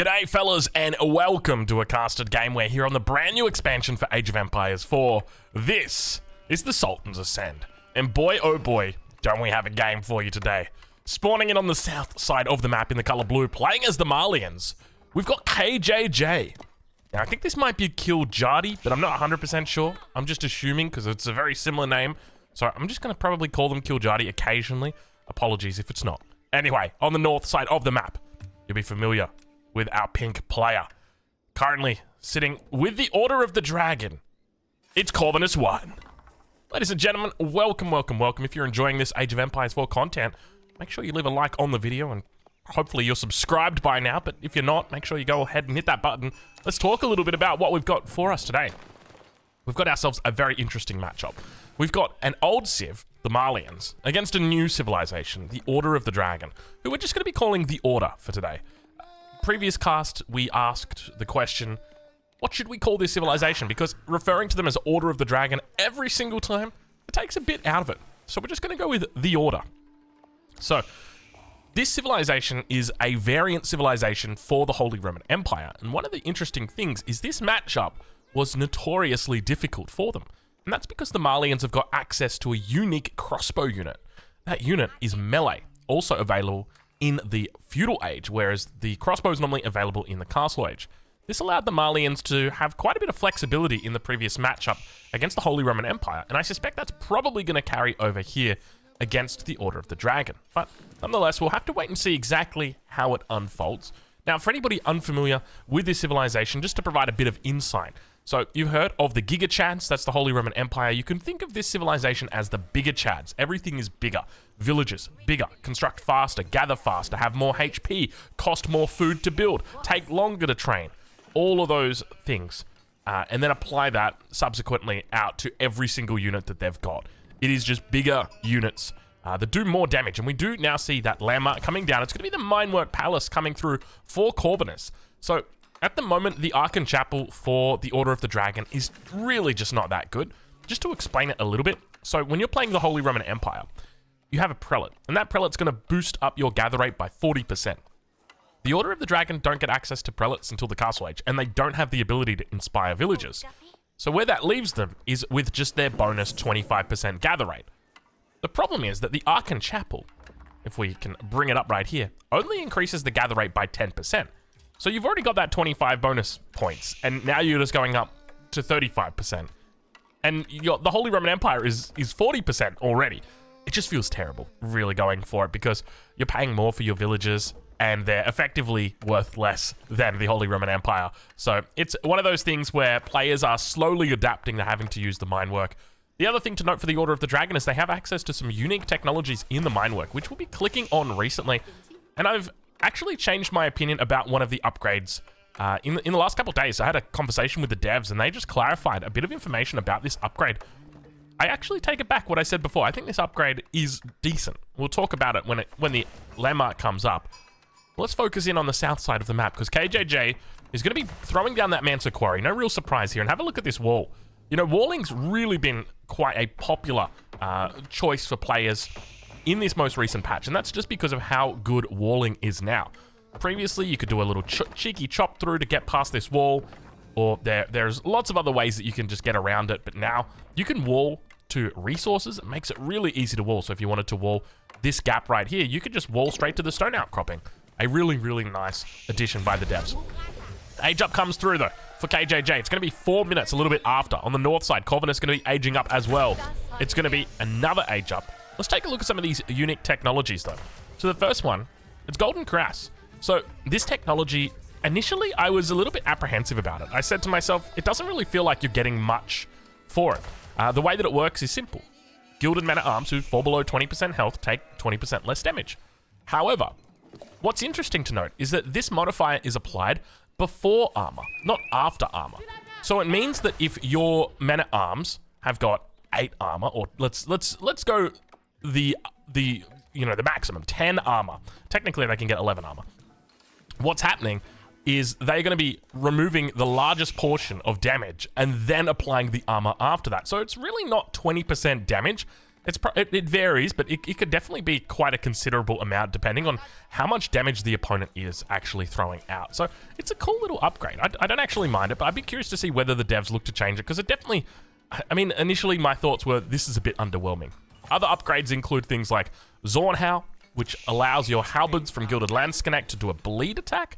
G'day fellas and welcome to a casted game. We're here on the brand new expansion for Age of Empires 4. This is the Sultan's Ascend. And boy oh boy, don't we have a game for you today. Spawning in on the south side of the map in the color blue, playing as the Malians, we've got KJJ. Now I think this might be Kiljadi, but I'm not 100% sure. I'm just assuming because it's a very similar name. So I'm just going to probably call them Kiljadi occasionally. Apologies if it's not. Anyway, on the north side of the map, you'll be familiar with our pink player. Currently sitting with the Order of the Dragon. It's Corvinus 1. Ladies and gentlemen, welcome, welcome, welcome. If you're enjoying this Age of Empires 4 content, make sure you leave a like on the video and hopefully you're subscribed by now. But if you're not, make sure you go ahead and hit that button. Let's talk a little bit about what we've got for us today. We've got ourselves a very interesting matchup. We've got an old civ, the Malians, against a new civilization, the Order of the Dragon, who we're just going to be calling the Order for today. Previous cast, we asked the question, what should we call this civilization? Because referring to them as Order of the Dragon every single time, it takes a bit out of it. So we're just going to go with the Order. So, this civilization is a variant civilization for the Holy Roman Empire. And one of the interesting things is this matchup was notoriously difficult for them. And that's because the Malians have got access to a unique crossbow unit. That unit is melee, also available in the feudal age, whereas the crossbow is normally available in the castle age. This allowed the Malians to have quite a bit of flexibility in the previous matchup against the Holy Roman Empire, and I suspect that's probably going to carry over here against the Order of the Dragon. But nonetheless, we'll have to wait and see exactly how it unfolds. Now, for anybody unfamiliar with this civilization, just to provide a bit of insight, so you've heard of the Giga Chads, that's the Holy Roman Empire. You can think of this civilization as the bigger Chads. Everything is bigger. Villages, bigger, construct faster, gather faster, have more HP, cost more food to build, take longer to train. All of those things. And then apply that subsequently out to every single unit that they've got. It is just bigger units that do more damage. And we do now see that landmark coming down. It's going to be the Minework Palace coming through for Corvinus. So at the moment, the Archon Chapel for the Order of the Dragon is really just not that good. Just to explain it a little bit. So when you're playing the Holy Roman Empire, you have a prelate. And that prelate's going to boost up your gather rate by 40%. The Order of the Dragon don't get access to prelates until the Castle Age. And they don't have the ability to inspire villagers. So where that leaves them is with just their bonus 25% gather rate. The problem is that the Archon Chapel, if we can bring it up right here, only increases the gather rate by 10%. So you've already got that 25 bonus points, and now you're just going up to 35%. And the Holy Roman Empire is 40% already. It just feels terrible, really going for it, because you're paying more for your villagers, and they're effectively worth less than the Holy Roman Empire. So it's one of those things where players are slowly adapting to having to use the minework. The other thing to note for the Order of the Dragon is they have access to some unique technologies in the minework, which we'll be clicking on recently. And I've actually changed my opinion about one of the upgrades in the last couple of days. I had a conversation with the devs and they just clarified a bit of information about this upgrade. I actually take it back what I said before. I think this upgrade is decent. We'll talk about it when the landmark comes up. Let's focus in on the south side of the map because KJJ is going to be throwing down that Mansa Quarry. No real surprise here. And have a look at this wall. You know, walling's really been quite a popular choice for players in this most recent patch, and that's just because of how good walling is now. Previously, you could do a little cheeky chop through to get past this wall, or there's lots of other ways that you can just get around it, but now you can wall to resources. It makes it really easy to wall, so if you wanted to wall this gap right here, you could just wall straight to the stone outcropping. A really, really nice addition by the devs. Age up comes through, though, for KJJ. It's going to be 4 minutes, a little bit after. On the north side, Corvinus is going to be aging up as well. It's going to be another age up. Let's take a look at some of these unique technologies, though. So the first one, it's Golden Cuirass. So this technology, initially, I was a little bit apprehensive about it. I said to myself, it doesn't really feel like you're getting much for it. The way that it works is simple. Gilded Men-at-Arms who fall below 20% health take 20% less damage. However, what's interesting to note is that this modifier is applied before armor, not after armor. So it means that if your Men-at-Arms have got 8 armor, or let's go the maximum 10 armor. Technically, they can get 11 armor. What's happening is they're going to be removing the largest portion of damage and then applying the armor after that. So it's really not 20% damage. It varies, but it could definitely be quite a considerable amount depending on how much damage the opponent is actually throwing out. So it's a cool little upgrade. I don't actually mind it, but I'd be curious to see whether the devs look to change it, because it definitely... I mean, initially my thoughts were this is a bit underwhelming. Other upgrades include things like Zornhau, which allows your halberds from Gilded Landsconnect to do a bleed attack.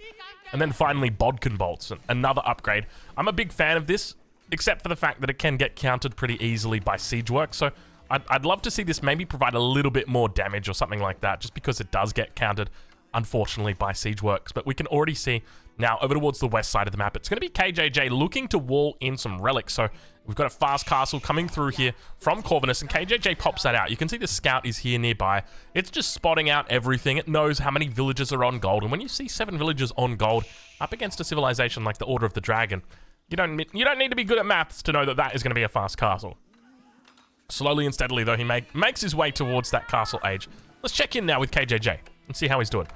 And then finally Bodkin Bolts, another upgrade. I'm a big fan of this, except for the fact that it can get countered pretty easily by siege work. So I'd love to see this maybe provide a little bit more damage or something like that, just because it does get countered, unfortunately, by siege works. But we can already see now over towards the west side of the map, it's going to be KJJ looking to wall in some relics. So we've got a fast castle coming through here from Corvinus, and KJJ pops that out. You can see the scout is here nearby. It's just spotting out everything. It knows how many villages are on gold, and when you see 7 villages on gold up against a civilization like the Order of the Dragon, you don't need to be good at maths to know that that is going to be a fast castle. Slowly and steadily, though, he makes his way towards that castle age. Let's check in now with KJJ and see how he's doing.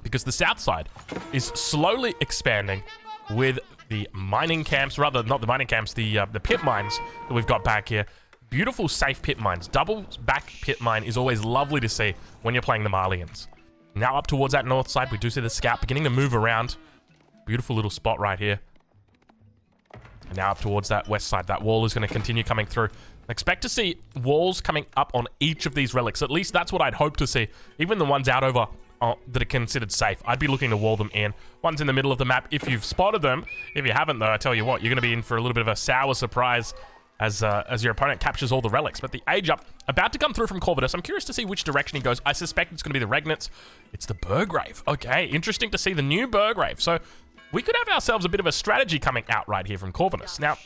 Because the south side is slowly expanding with the mining camps, rather not the mining camps, the pit mines that we've got back here. Beautiful, safe pit mines. Double back pit mine is always lovely to see when you're playing the Malians. Now up towards that north side, we do see the scout beginning to move around. Beautiful little spot right here. And now up towards that west side. That wall is going to continue coming through. Expect to see walls coming up on each of these relics. At least that's what I'd hope to see. Even the ones out over that are considered safe, I'd be looking to wall them in. Ones in the middle of the map, if you've spotted them. If you haven't, though, I tell you what, you're going to be in for a little bit of a sour surprise as your opponent captures all the relics. But the age up, about to come through from Corvinus. I'm curious to see which direction he goes. I suspect it's going to be the Regnants. It's the Burgrave. Okay, interesting to see the new Burgrave. So we could have ourselves a bit of a strategy coming out right here from Corvinus. Now,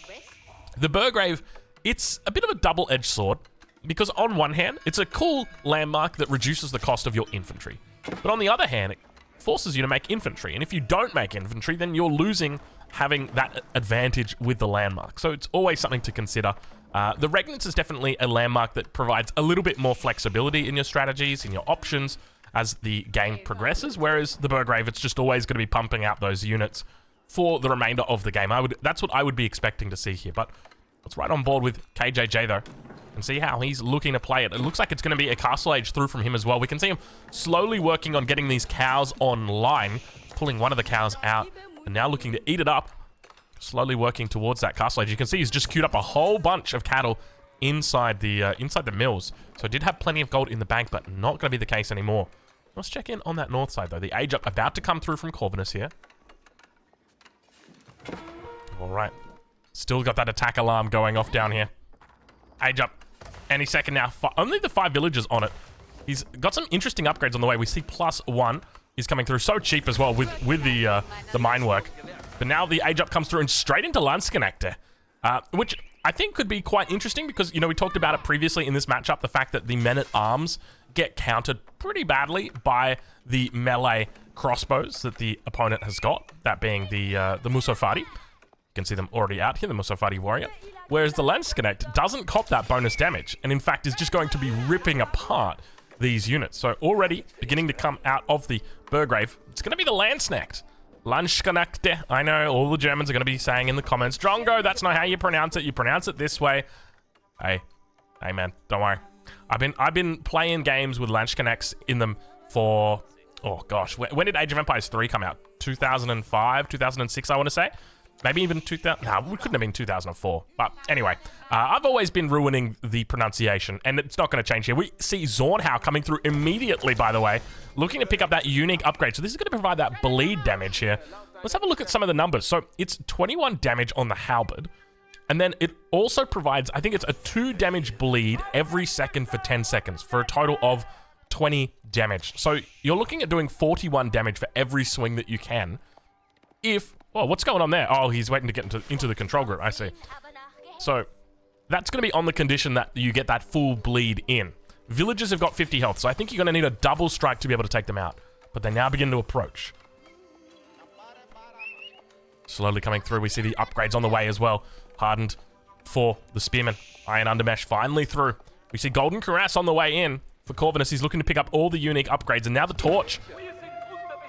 the Burgrave, it's a bit of a double-edged sword, because on one hand, it's a cool landmark that reduces the cost of your infantry. But on the other hand, it forces you to make infantry. And if you don't make infantry, then you're losing having that advantage with the landmark. So it's always something to consider. The Regnants is definitely a landmark that provides a little bit more flexibility in your strategies, in your options, as the game progresses. Whereas the Burgrave, it's just always going to be pumping out those units for the remainder of the game. That's what I would be expecting to see here. But let's right on board with KJJ, though, and see how he's looking to play it. It looks like it's going to be a castle age through from him as well. We can see him slowly working on getting these cows online, pulling one of the cows out, and now looking to eat it up, slowly working towards that castle age. You can see he's just queued up a whole bunch of cattle inside the mills. So it did have plenty of gold in the bank, but not going to be the case anymore. Let's check in on that north side, though. The age up about to come through from Corvinus here. All right. Still got that attack alarm going off down here. Age up any second now. Only the 5 villagers on it. He's got some interesting upgrades on the way. We see +1 is coming through. So cheap as well with the mine work. But now the age up comes through and straight into Landsknechte, which I think could be quite interesting because, you know, we talked about it previously in this matchup, the fact that the men-at-arms get countered pretty badly by the melee crossbows that the opponent has got, that being the Musofari. You can see them already out here, the Musofari warrior. Whereas the Landsknecht doesn't cop that bonus damage, and in fact is just going to be ripping apart these units. So already beginning to come out of the Burgrave, it's going to be the Landsknecht. Landsknechte. I know all the Germans are going to be saying in the comments, Drongo, that's not how you pronounce it. You pronounce it this way. Hey man, don't worry. I've been playing games with Landsknechts in them for, oh gosh, when did Age of Empires 3 come out? 2005, 2006, I want to say. Maybe even 2000. No, it couldn't have been 2004. But anyway, I've always been ruining the pronunciation, and it's not going to change here. We see Zornhau coming through immediately, by the way, looking to pick up that unique upgrade. So this is going to provide that bleed damage here. Let's have a look at some of the numbers. So it's 21 damage on the halberd, and then it also provides, I think it's a 2 damage bleed every second for 10 seconds for a total of 20 damage. So you're looking at doing 41 damage for every swing that you can. Oh, what's going on there? Oh, he's waiting to get into the control group. I see. So that's going to be on the condition that you get that full bleed in. Villagers have got 50 health, so I think you're going to need a double strike to be able to take them out. But they now begin to approach. Slowly coming through. We see the upgrades on the way as well. Hardened for the Spearman. Iron Undermesh finally through. We see Golden Cuirass on the way in for Corvinus. He's looking to pick up all the unique upgrades. And now the Torch.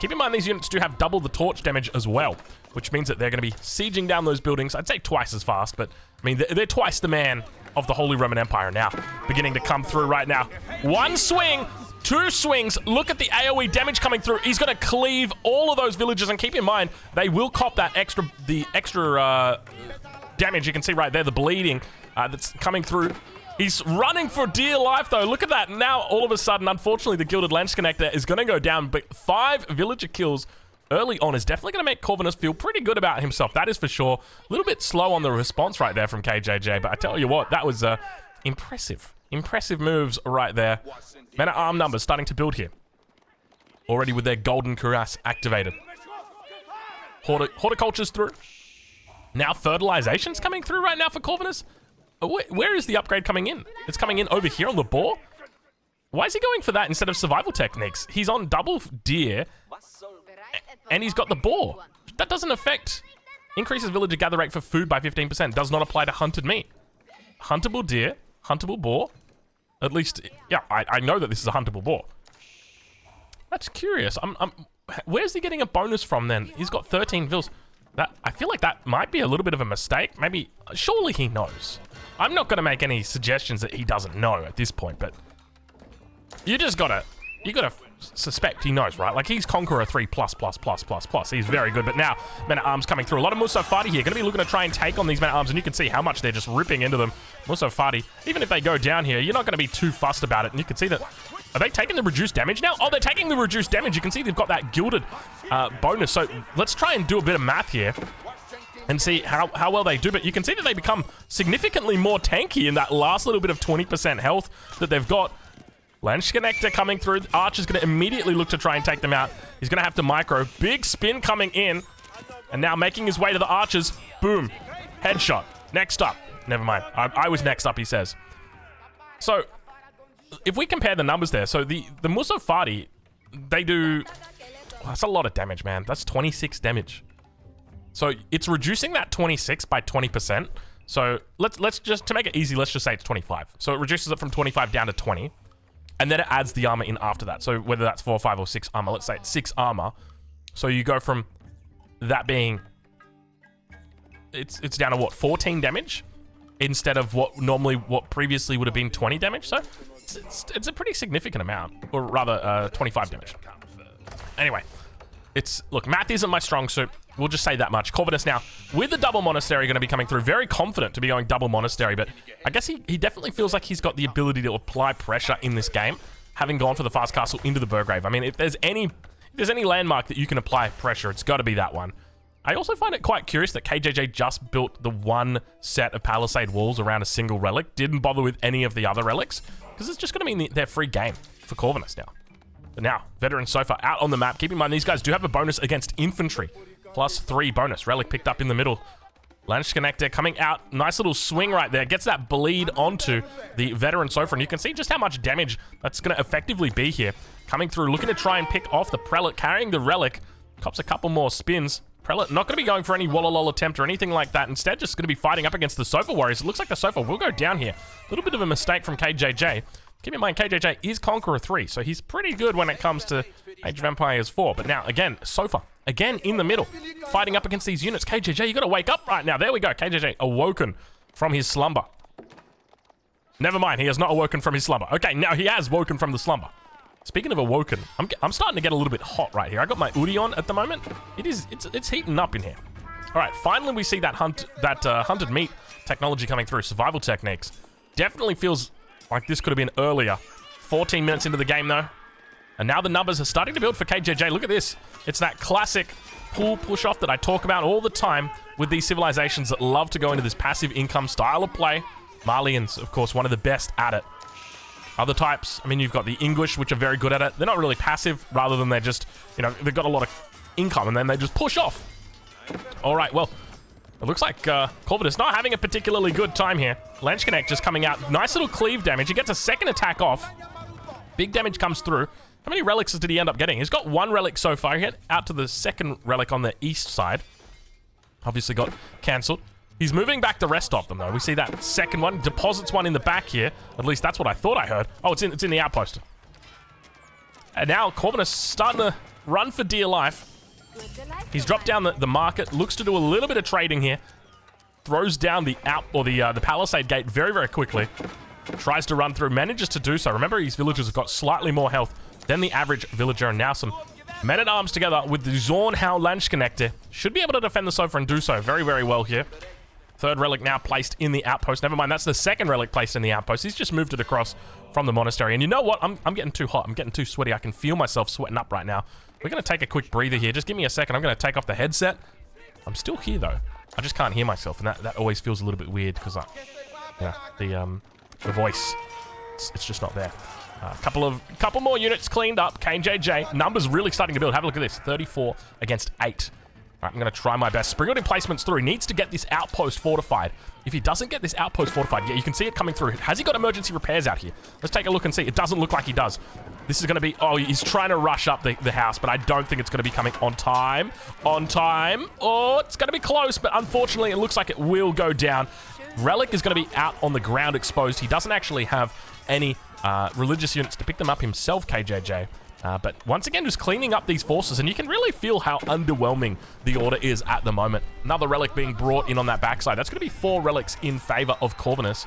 Keep in mind these units do have double the torch damage as well, which means that they're going to be sieging down those buildings. I'd say twice as fast, but I mean, they're twice the man of the Holy Roman Empire now, beginning to come through right now. One swing, two swings. Look at the AoE damage coming through. He's going to cleave all of those villages, and keep in mind, they will cop that extra damage. You can see right there, the bleeding that's coming through. He's running for dear life, though. Look at that. Now, all of a sudden, unfortunately, the Gilded Lens Connector is going to go down, but 5 villager kills early on is definitely going to make Corvinus feel pretty good about himself. That is for sure. A little bit slow on the response right there from KJJ, but I tell you what, that was impressive. Impressive moves right there. Men-at-arm numbers starting to build here. Already with their Golden Cuirass activated. Horticulture's through. Now fertilization's coming through right now for Corvinus. Where is the upgrade coming in? It's coming in over here on the boar? Why is he going for that instead of survival techniques? He's on double deer, and he's got the boar. That doesn't affect... Increases villager gather rate for food by 15%. Does not apply to hunted meat. Huntable deer, huntable boar. At least, yeah, I know that this is a huntable boar. That's curious. Where's he getting a bonus from then? He's got 13 vills. I feel like that might be a little bit of a mistake. Maybe, surely he knows. I'm not going to make any suggestions that he doesn't know at this point, but you gotta suspect he knows, right? Like, he's Conqueror 3 plus. He's very good, but now men-at-arms coming through. A lot of Musofati here. Going to be looking to try and take on these men-at-arms, and you can see how much they're just ripping into them. Musofati, even if they go down here, you're not going to be too fussed about it, and you can see that. Are they taking the reduced damage now? Oh, they're taking the reduced damage. You can see they've got that gilded bonus. So let's try and do a bit of math here and see how well they do. But you can see that they become significantly more tanky in that last little bit of 20% health that they've got. Lens Connector coming through. Archer's going to immediately look to try and take them out. He's going to have to micro. Big spin coming in. And now making his way to the archers. Boom. Headshot. Next up. Never mind. I was next up, he says. So, if we compare the numbers there, so the Musofati, they do... Well, that's a lot of damage, man. That's 26 damage. So, it's reducing that 26 by 20%. So, let's just, to make it easy, let's just say it's 25. So, it reduces it from 25 down to 20. And then it adds the armor in after that. So, whether that's 4, 5, or 6 armor, let's say it's 6 armor. So, you go from that being... It's down to what, 14 damage? Instead of what previously would have been 20 damage. So, it's a pretty significant amount. Or rather, 25 damage. Anyway, look, math isn't my strong suit. We'll just say that much. Corvinus now, with the double monastery going to be coming through. Very confident to be going double monastery, but I guess he definitely feels like he's got the ability to apply pressure in this game, having gone for the fast castle into the Burgrave. I mean, if there's any landmark that you can apply pressure, it's got to be that one. I also find it quite curious that KJJ just built the one set of palisade walls around a single relic, didn't bother with any of the other relics, because it's just going to mean their free game for Corvinus now. But now, Veteran Sofa out on the map. Keep in mind, these guys do have a bonus against infantry. +3 bonus. Relic picked up in the middle. Lance Connector coming out. Nice little swing right there. Gets that bleed onto the Veteran Sofa. And you can see just how much damage that's going to effectively be here. Coming through, looking to try and pick off the Prelate. Carrying the Relic. Cops a couple more spins. Prelate not going to be going for any WOLOLO attempt or anything like that. Instead, just going to be fighting up against the Sofa Warriors. It looks like the Sofa will go down here. A little bit of a mistake from KJJ. Keep in mind, KJJ is Conqueror 3, so he's pretty good when it comes to Age of Empires 4. But now, again, Sofa, again in the middle, fighting up against these units. KJJ, you got to wake up right now. There we go. KJJ awoken from his slumber. Never mind, he has not awoken from his slumber. Okay, now he has woken from the slumber. Speaking of awoken, I'm starting to get a little bit hot right here. I got my Udi on at the moment. It's heating up in here. All right, finally we see that hunted meat technology coming through. Survival techniques. Definitely feels like this could have been earlier. 14 minutes into the game, though. And now the numbers are starting to build for KJJ. Look at this. It's that classic pull-push-off that I talk about all the time with these civilizations that love to go into this passive income style of play. Malians, of course, one of the best at it. Other types, I mean, you've got the English, which are very good at it. They're not really passive, rather than they're just, you know, they've got a lot of income, and then they just push off. All right, well... It looks like Corvinus not having a particularly good time here. Lance Connect just coming out. Nice little cleave damage. He gets a second attack off. Big damage comes through. How many relics did he end up getting? He's got 1 relic so far. He hit out to the second relic on the east side. Obviously got cancelled. He's moving back the rest of them, though. We see that second one. Deposits one in the back here. At least that's what I thought I heard. Oh, it's in the outpost. And now Corvinus starting to run for dear life. He's dropped down the market, looks to do a little bit of trading here. Throws down the the palisade gate very, very quickly. Tries to run through, manages to do so. Remember, his villagers have got slightly more health than the average villager, and now some men-at-arms together with the Zornhau Landsknechte should be able to defend the sofa and do so very, very well here. Third relic now placed in the outpost. Never mind, that's the second relic placed in the outpost. He's just moved it across from the monastery. And you know what? I'm getting too hot. I'm getting too sweaty. I can feel myself sweating up right now. We're going to take a quick breather here. Just give me a second. I'm going to take off the headset. I'm still here, though. I just can't hear myself, and that always feels a little bit weird because, the voice, it's just not there. Couple more units cleaned up. KJJ, numbers really starting to build. Have a look at this. 34 against 8. All right, I'm going to try my best. Spring placements through. He needs to get this outpost fortified. If he doesn't get this outpost fortified, yeah, you can see it coming through. Has he got emergency repairs out here? Let's take a look and see. It doesn't look like he does. This is going to be... Oh, he's trying to rush up the house, but I don't think it's going to be coming on time. On time. Oh, it's going to be close, but unfortunately, it looks like it will go down. Relic is going to be out on the ground exposed. He doesn't actually have any religious units to pick them up himself, KJJ. But once again, just cleaning up these forces, and you can really feel how underwhelming the order is at the moment. Another relic being brought in on that backside. That's going to be 4 relics in favor of Corvinus,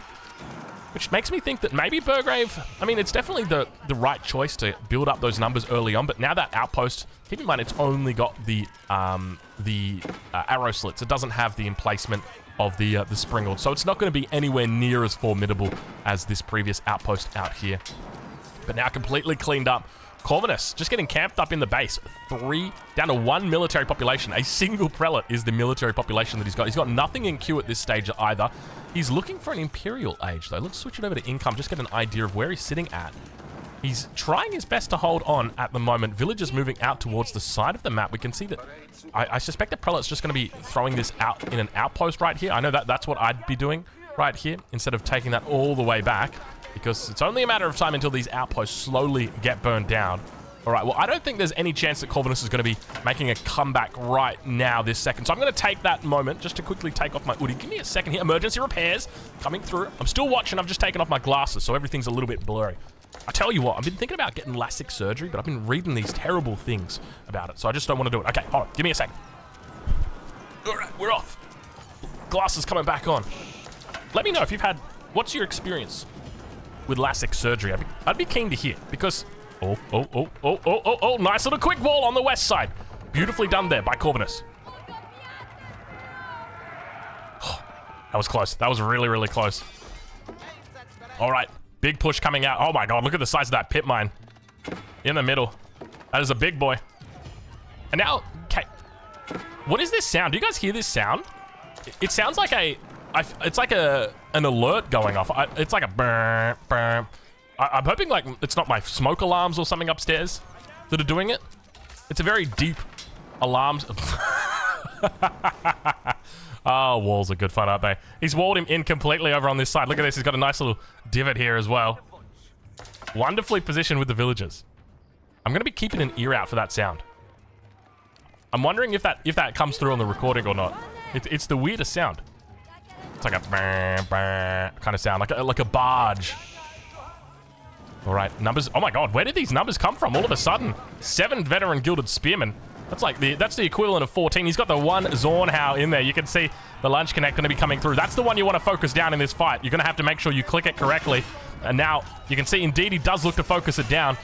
which makes me think that maybe Burgrave, I mean, it's definitely the right choice to build up those numbers early on, but now that outpost, keep in mind, it's only got the arrow slits. It doesn't have the emplacement of the springald, so it's not going to be anywhere near as formidable as this previous outpost out here. But now completely cleaned up. Corvinus just getting camped up in the base. 3 down to 1 military population. A single prelate is the military population that he's got. He's got nothing in queue at this stage either. He's looking for an imperial age, though. Let's switch it over to income, just get an idea of where he's sitting at. He's trying his best to hold on at the moment. Villagers moving out towards the side of the map. We can see that I suspect the prelate's just going to be throwing this out in an outpost right here. I know that's what I'd be doing right here instead of taking that all the way back, because it's only a matter of time until these outposts slowly get burned down. All right, well, I don't think there's any chance that Corvinus is going to be making a comeback right now this second. So I'm going to take that moment just to quickly take off my hoodie. Give me a second here. Emergency repairs coming through. I'm still watching. I've just taken off my glasses, so everything's a little bit blurry. I tell you what, I've been thinking about getting LASIK surgery, but I've been reading these terrible things about it, so I just don't want to do it. Okay, hold on. Give me a second. All right, we're off. Glasses coming back on. Let me know if you've had... What's your experience with LASIK surgery? I'd be keen to hear, because... Oh, nice little quick wall on the west side. Beautifully done there by Corvinus. Oh, that was close. That was really, really close. All right, big push coming out. Oh my God, look at the size of that pit mine in the middle. That is a big boy. And now, okay, what is this sound? Do you guys hear this sound? It sounds like it's like an alert going off. It's like a burr, burr. I'm hoping like it's not my smoke alarms or something upstairs that are doing it. It's a very deep alarms. Oh, walls are good fun, aren't they? He's walled him in completely over on this side. Look at this. He's got a nice little divot here as well. Wonderfully positioned with the villagers. I'm going to be keeping an ear out for that sound. I'm wondering if that comes through on the recording or not. It's the weirdest sound. It's like a bah, bah kind of sound, like a barge. All right, numbers. Oh my God, where did these numbers come from? All of a sudden, 7 veteran gilded spearmen. That's the equivalent of 14. He's got the 1 Zornhau in there. You can see the lunch connect going to be coming through. That's the one you want to focus down in this fight. You're going to have to make sure you click it correctly. And now you can see indeed he does look to focus it down.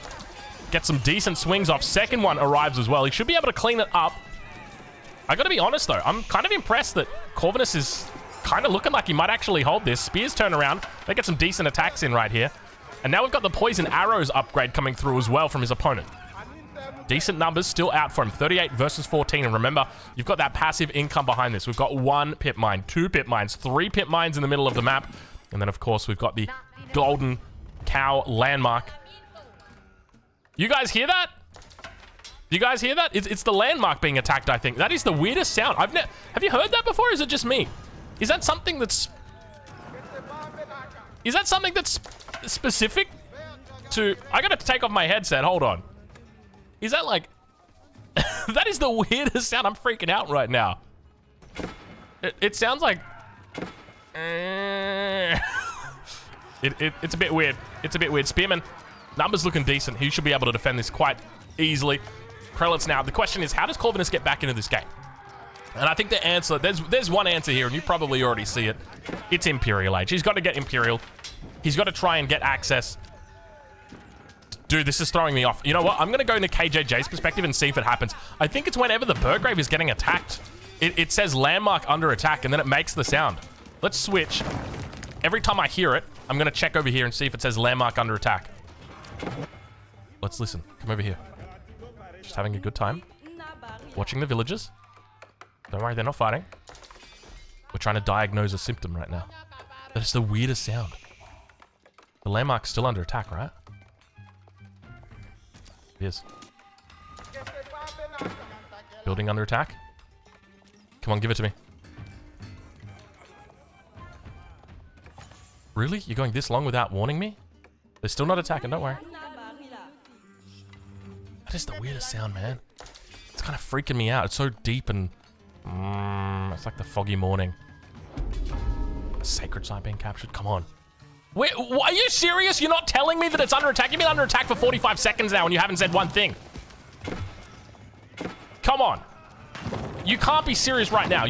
Get some decent swings off. Second one arrives as well. He should be able to clean it up. I got to be honest though, I'm kind of impressed that Corvinus is kind of looking like he might actually hold this. Spears turn around. They get some decent attacks in right here. And now we've got the poison arrows upgrade coming through as well from his opponent. Decent numbers still out for him. 38 versus 14. And remember, you've got that passive income behind this. We've got 1 pit mine, 2 pit mines, 3 pit mines in the middle of the map. And then, of course, we've got the golden cow landmark. You guys hear that? You guys hear that? It's the landmark being attacked, I think. That is the weirdest sound. Have you heard that before, or is it just me? Is that something that's... Is that something that's specific to... I gotta take off my headset. Hold on. Is that like... That is the weirdest sound. I'm freaking out right now. It sounds like... It's a bit weird. It's a bit weird. Spearman, numbers looking decent. He should be able to defend this quite easily. Krellitz now. The question is, how does Corvinus get back into this game? And I think the answer, there's one answer here, and you probably already see it. It's Imperial Age. He's got to get Imperial. He's got to try and get access. Dude, this is throwing me off. You know what? I'm going to go into KJJ's perspective and see if it happens. I think it's whenever the Burgrave is getting attacked. It says landmark under attack, and then it makes the sound. Let's switch. Every time I hear it, I'm going to check over here and see if it says landmark under attack. Let's listen. Come over here. Just having a good time. Watching the villagers. Don't worry, they're not fighting. We're trying to diagnose a symptom right now. That is the weirdest sound. The landmark's still under attack, right? It is. Building under attack. Come on, give it to me. Really? You're going this long without warning me? They're still not attacking, don't worry. That is the weirdest sound, man. It's kind of freaking me out. It's so deep and... it's like the foggy morning. Sacred site being captured. Come on. Wait, are you serious? You're not telling me that it's under attack? You've been under attack for 45 seconds now and you haven't said one thing. Come on. You can't be serious right now.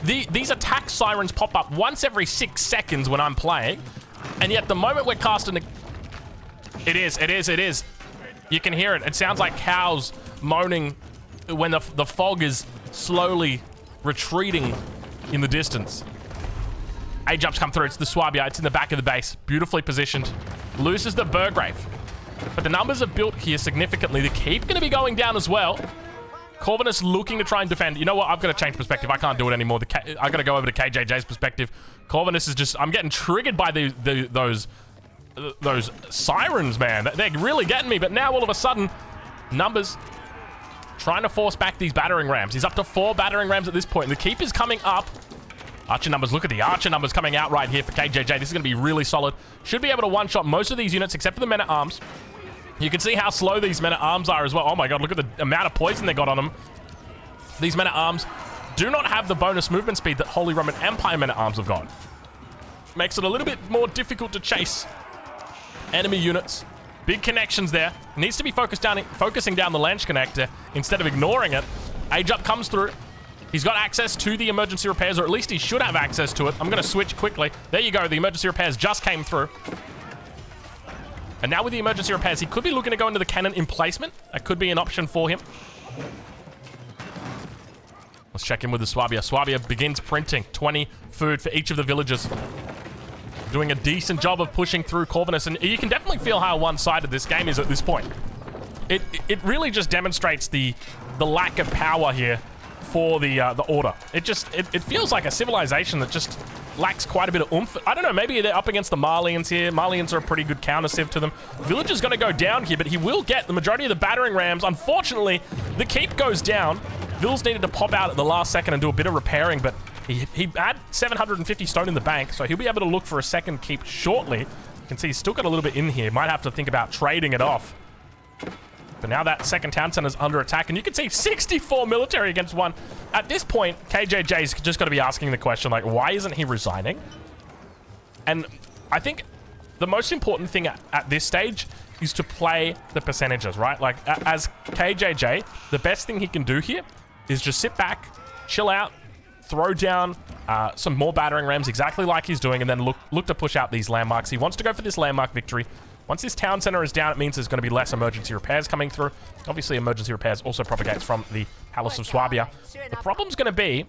These attack sirens pop up once every 6 seconds when I'm playing. And yet the moment we're casting the... It is. You can hear it. It sounds like cows moaning when the fog is slowly retreating in the distance. A-jumps come through. It's the Swabia. It's in the back of the base. Beautifully positioned. Loses the Burgrave. But the numbers are built here significantly. The keep going to be going down as well. Corvinus looking to try and defend. You know what? I've got to change perspective. I can't do it anymore. I got to go over to KJJ's perspective. Corvinus is just... I'm getting triggered by those sirens, man. They're really getting me. But now all of a sudden, numbers trying to force back these battering rams. He's up to 4 battering rams at this point. The keep is coming up. Archer numbers. Look at the archer numbers coming out right here for KJJ. This is going to be really solid. Should be able to one-shot most of these units except for the men-at-arms. You can see how slow these men-at-arms are as well. Oh my god, look at the amount of poison they got on them. These men-at-arms do not have the bonus movement speed that Holy Roman Empire men-at-arms have got. Makes it a little bit more difficult to chase enemy units. Big connections there. Needs to be focusing down the Lanch connector instead of ignoring it. Age-up comes through. He's got access to the emergency repairs, or at least he should have access to it. I'm going to switch quickly. There you go. The emergency repairs just came through. And now with the emergency repairs, he could be looking to go into the cannon emplacement. That could be an option for him. Let's check in with the Swabia. Swabia begins printing 20 food for each of the villagers. Doing a decent job of pushing through Corvinus. And you can definitely feel how one-sided this game is at this point. It really just demonstrates the lack of power here for the Order. It feels like a civilization that just lacks quite a bit of oomph. I don't know, maybe they're up against the Malians here. Malians are a pretty good counter-civ to them. Villager's going to go down here, but he will get the majority of the battering rams. Unfortunately, the keep goes down. Vils needed to pop out at the last second and do a bit of repairing, but he had 750 stone in the bank, so he'll be able to look for a second keep shortly. You can see he's still got a little bit in here. Might have to think about trading it off. But now that second town center's under attack, and you can see 64 military against 1. At this point, KJJ's just got to be asking the question, like, why isn't he resigning? And I think the most important thing at this stage is to play the percentages, right? Like, as KJJ, the best thing he can do here is just sit back, chill out, throw down some more battering rams exactly like he's doing, and then look to push out these landmarks. He wants to go for this landmark victory. Once this town center is down, it means there's going to be less emergency repairs coming through. Obviously, emergency repairs also propagates from the Palace of Swabia. The problem's going to be,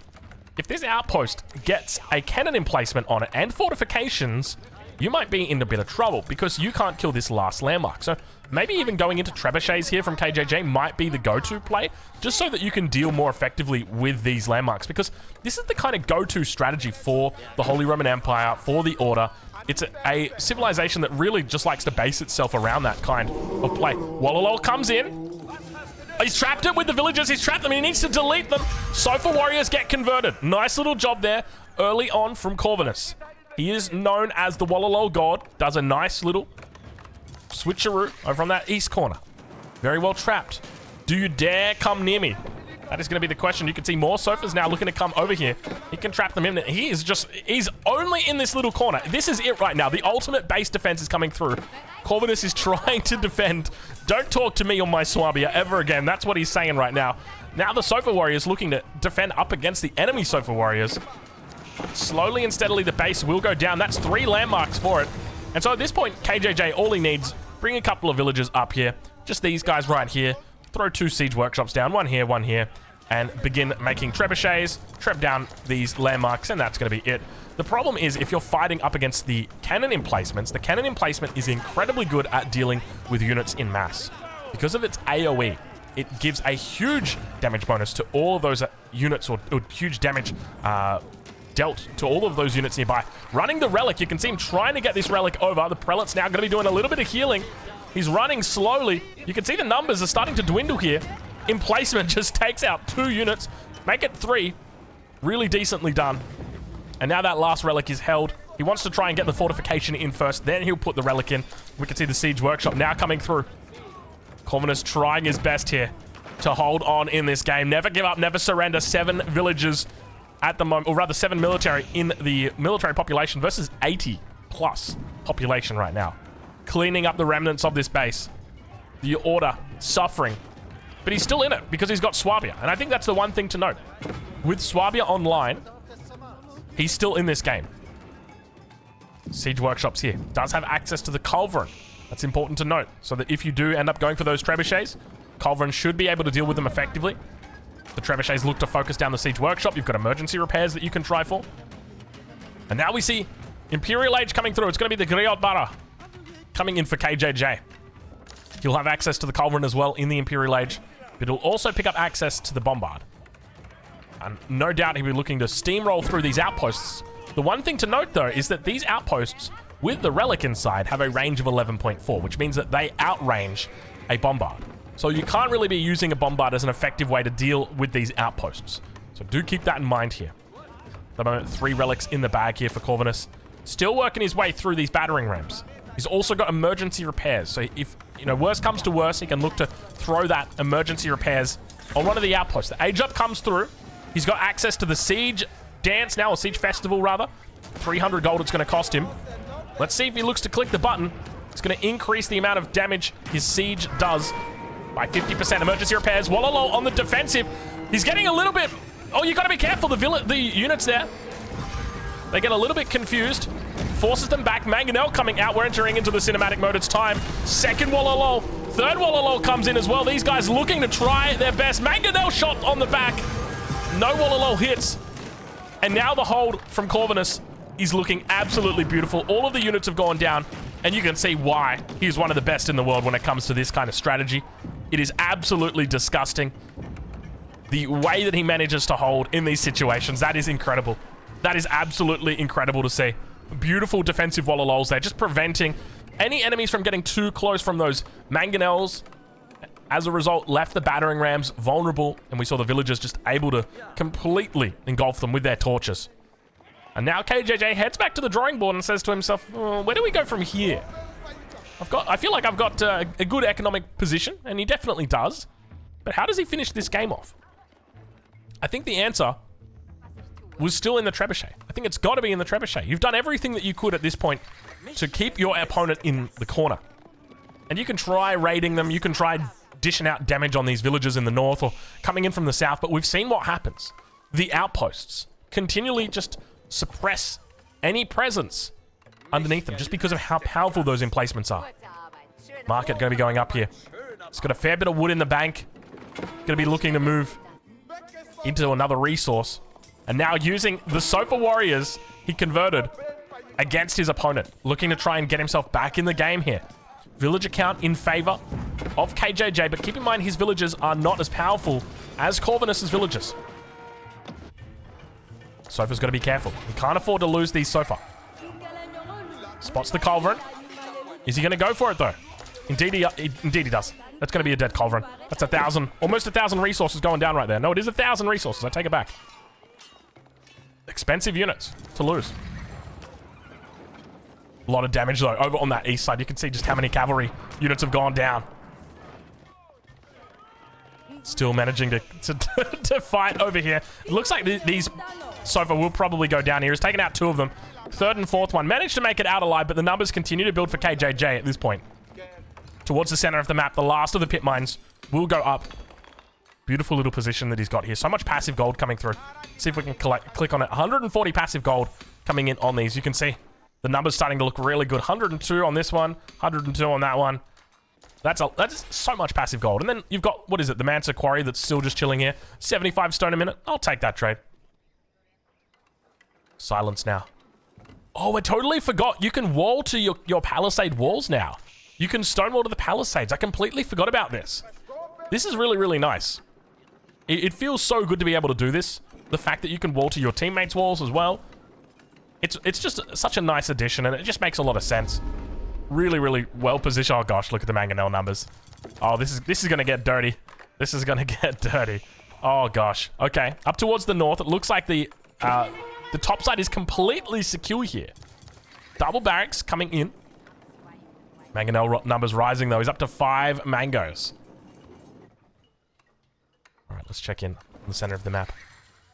if this outpost gets a cannon emplacement on it and fortifications, you might be in a bit of trouble because you can't kill this last landmark. So maybe even going into trebuchets here from KJJ might be the go-to play, just so that you can deal more effectively with these landmarks, because this is the kind of go-to strategy for the Holy Roman Empire, for the Order. It's a civilization that really just likes to base itself around that kind of play. WOLOLO comes in. He's trapped it with the villagers. He's trapped them. He needs to delete them. Sofa warriors get converted. Nice little job there early on from Corvinus. He is known as the WOLOLO god. Does a nice little switcheroo over on that east corner. Very well trapped. Do you dare come near me? That is going to be the question. You can see more sofas now looking to come over here. He can trap them in. He's only in this little corner. This is it right now. The ultimate base defense is coming through. Corvinus is trying to defend. Don't talk to me on my Swabia ever again. That's what he's saying right now. Now the Sofa Warriors looking to defend up against the enemy Sofa Warriors. Slowly and steadily, the base will go down. That's 3 landmarks for it. And so at this point, KJJ, all he needs, bring a couple of villagers up here. Just these guys right here. Throw 2 siege workshops down, one here, and begin making trebuchets, trap down these landmarks, and that's going to be it. The problem is, if you're fighting up against the cannon emplacements, the cannon emplacement is incredibly good at dealing with units in mass. Because of its AoE, it gives a huge damage bonus to all of those units, or huge damage dealt to all of those units nearby. Running the relic, you can see him trying to get this relic over. The prelate's now going to be doing a little bit of healing. He's running slowly. You can see the numbers are starting to dwindle here. Emplacement just takes out 2 units, make it 3. Really decently done. And now that last relic is held. He wants to try and get the fortification in first, then he'll put the relic in. We can see the siege workshop now coming through. Corvinus trying his best here to hold on in this game. Never give up, never surrender. 7 villagers at the moment, or rather 7 military in the military population versus 80 plus population right now. Cleaning up the remnants of this base. The order suffering. But he's still in it because he's got Swabia. And I think that's the one thing to note. With Swabia online, he's still in this game. Siege workshops here. Does have access to the culverin. That's important to note. So that if you do end up going for those trebuchets, culverin should be able to deal with them effectively. The trebuchets look to focus down the siege workshop. You've got emergency repairs that you can try for. And now we see Imperial Age coming through. It's going to be the Griot Bara coming in for KJJ. He'll have access to the culverin as well in the Imperial Age, but he'll also pick up access to the Bombard. And no doubt he'll be looking to steamroll through these outposts. The one thing to note, though, is that these outposts, with the relic inside, have a range of 11.4, which means that they outrange a Bombard. So you can't really be using a Bombard as an effective way to deal with these outposts. So do keep that in mind here. At the moment, 3 relics in the bag here for Corvinus. Still working his way through these battering rams. He's also got emergency repairs. So if, worst comes to worst, he can look to throw that emergency repairs on one of the outposts. The Age Up comes through. He's got access to the Siege Dance now, or Siege Festival, rather. 300 gold it's going to cost him. Let's see if he looks to click the button. It's going to increase the amount of damage his Siege does by 50%. Emergency repairs. WOLOLO on the defensive. He's getting a little bit... Oh, you got to be careful. The units there. They get a little bit confused. Forces them back. Mangonel coming out. We're entering into the cinematic mode. It's time. Second WOLOLO. Third WOLOLO comes in as well. These guys looking to try their best. Mangonel shot on the back. No WOLOLO hits. And now the hold from Corvinus is looking absolutely beautiful. All of the units have gone down. And you can see why he's one of the best in the world when it comes to this kind of strategy. It is absolutely disgusting. The way that he manages to hold in these situations, that is incredible. That is absolutely incredible to see. Beautiful defensive WOLOLOs there, just preventing any enemies from getting too close from those mangonels. As a result, left the battering rams vulnerable, and we saw the villagers just able to completely engulf them with their torches. And now KJJ heads back to the drawing board and says to himself, oh, where do we go from here? I feel like I've got a good economic position, and he definitely does. But how does he finish this game off? I think the answer was still in the trebuchet. I think it's got to be in the trebuchet. You've done everything that you could at this point to keep your opponent in the corner. And you can try raiding them. You can try dishing out damage on these villagers in the north or coming in from the south. But we've seen what happens. The outposts continually just suppress any presence underneath them just because of how powerful those emplacements are. Market going to be going up here. It's got a fair bit of wood in the bank. Going to be looking to move into another resource. And now using the Sofa Warriors he converted against his opponent. Looking to try and get himself back in the game here. Villager count in favor of KJJ, but keep in mind his villagers are not as powerful as Corvinus's villagers. Sofa's got to be careful. He can't afford to lose these Sofa. Spots the culverin. Is he going to go for it though? Indeed he does. That's going to be a dead culverin. That's 1,000, almost 1,000 resources going down right there. No, it is 1,000 resources. I take it back. Expensive units to lose. A lot of damage though. Over on that east side, you can see just how many cavalry units have gone down. Still managing to to fight over here. It looks like these Sofa will probably go down here. He's taken out 2 of them. 3rd and 4th one. Managed to make it out alive, but the numbers continue to build for KJJ at this point. Towards the center of the map, the last of the pit mines will go up. Beautiful little position that he's got here. So much passive gold coming through. See if we can click on it. 140 passive gold coming in on these. You can see the numbers starting to look really good. 102 on this one. 102 on that one. That's so much passive gold. And then you've got, what is it? The Mansa Quarry that's still just chilling here. 75 stone a minute. I'll take that trade. Silence now. Oh, I totally forgot. You can wall to your palisade walls now. You can stonewall to the palisades. I completely forgot about this. This is really, really nice. It feels so good to be able to do this. The fact that you can wall to your teammates' walls as well. It's just such a nice addition, and it just makes a lot of sense. Really, really well positioned. Oh gosh, look at the mangonel numbers. Oh, this is gonna get dirty. This is gonna get dirty. Oh gosh. Okay, up towards the north, it looks like the top side is completely secure here. Double barracks coming in. Mangonel numbers rising though. He's up to 5 mangoes. All right, let's check in the center of the map.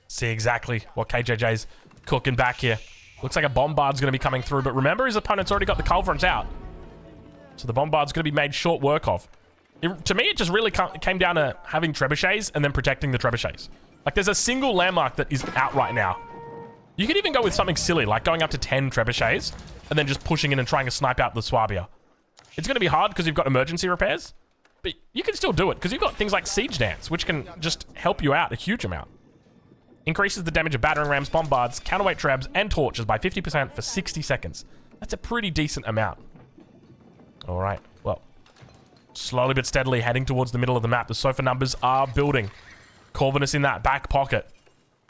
See exactly what KJJ's cooking back here. Looks like a bombard's going to be coming through, but remember his opponent's already got the culverins out. So the bombard's going to be made short work of. To me, it just really came down to having trebuchets and then protecting the trebuchets. Like, there's a single landmark that is out right now. You could even go with something silly, like going up to 10 trebuchets and then just pushing in and trying to snipe out the Swabia. It's going to be hard because you've got emergency repairs, but you can still do it because you've got things like Siege Dance, which can just help you out a huge amount. Increases the damage of battering rams, bombards, counterweight trebs, and torches by 50% for 60 seconds. That's a pretty decent amount. All right, well, slowly but steadily heading towards the middle of the map. The Sofa numbers are building. Corvinus in that back pocket,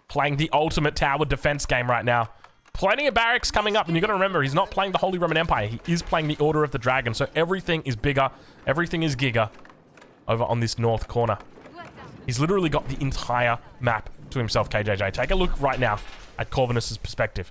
playing the ultimate tower defense game right now. Plenty of barracks coming up, and you've got to remember, he's not playing the Holy Roman Empire. He is playing the Order of the Dragon, so everything is bigger, everything is giga over on this north corner. He's literally got the entire map to himself, KJJ. Take a look right now at Corvinus's perspective.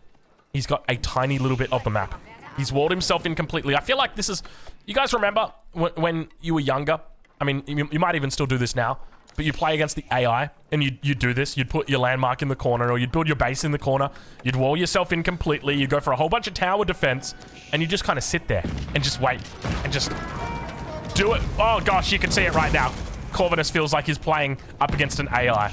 He's got a tiny little bit of the map. He's walled himself in completely. I feel like this is... You guys remember when you were younger? I mean, you might even still do this now, but you play against the AI, and you'd do this. You'd put your landmark in the corner, or you'd build your base in the corner. You'd wall yourself in completely. You'd go for a whole bunch of tower defense, and you just kind of sit there and just wait and just do it. Oh, gosh, you can see it right now. Corvinus feels like he's playing up against an AI.